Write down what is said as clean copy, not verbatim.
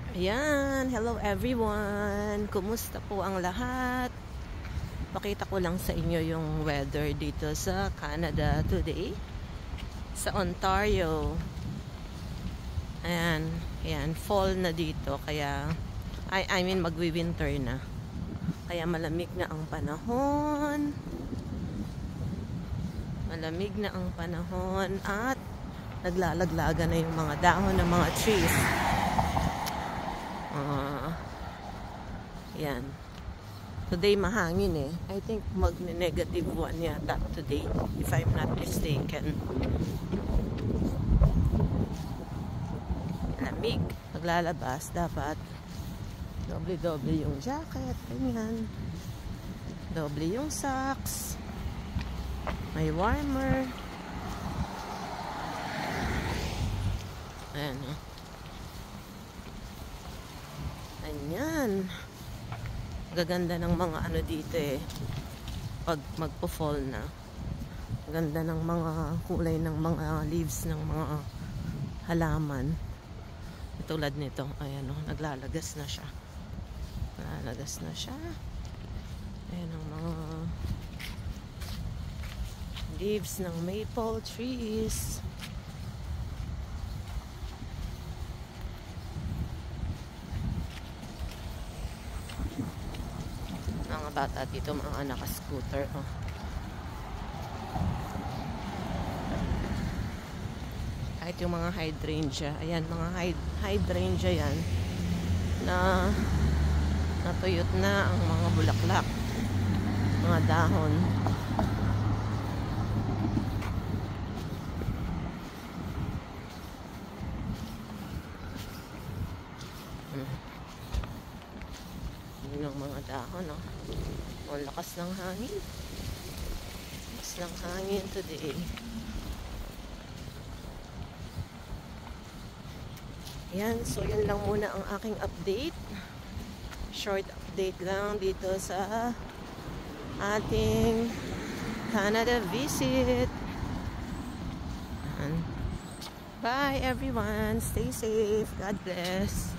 Ayan, hello everyone. Kumusta po ang lahat? Pakita ko lang sa inyo yung weather dito sa Canada today. Sa Ontario. Ayan, ayan, fall na dito. Kaya, I mean magwi-winter na. Kaya malamig na ang panahon. Malamig na ang panahon at naglalaglaga na yung mga dahon ng mga trees. Yan. Today mahangin eh. I think mag-negative 1 yata today, if I'm not mistaken. Lamig. Paglalabas, dapat doble-doble yung jacket. Ganyan. Doble yung socks. May warmer. Ayan. Ayan. Gaganda ng mga ano dito eh. Pag magpo-fall na. Ganda ng mga kulay ng mga leaves ng mga halaman. Tulad nito. Ayan o. Naglalagas na siya. Naglalagas na siya. Ayan ang mga leaves ng maple trees. Mga bata dito, mga naka-scooter. Kahit yung mga hydrangea. Ayan, mga hydrangea yan na natuyot na ang mga bulaklak, mga dahon. Yung mga dahon, no? Ang lakas ng hangin. Lakas ng hangin today. Yan, so yun lang muna ang aking update. Short update lang dito sa ating Canada visit. Bye everyone. Stay safe. God bless.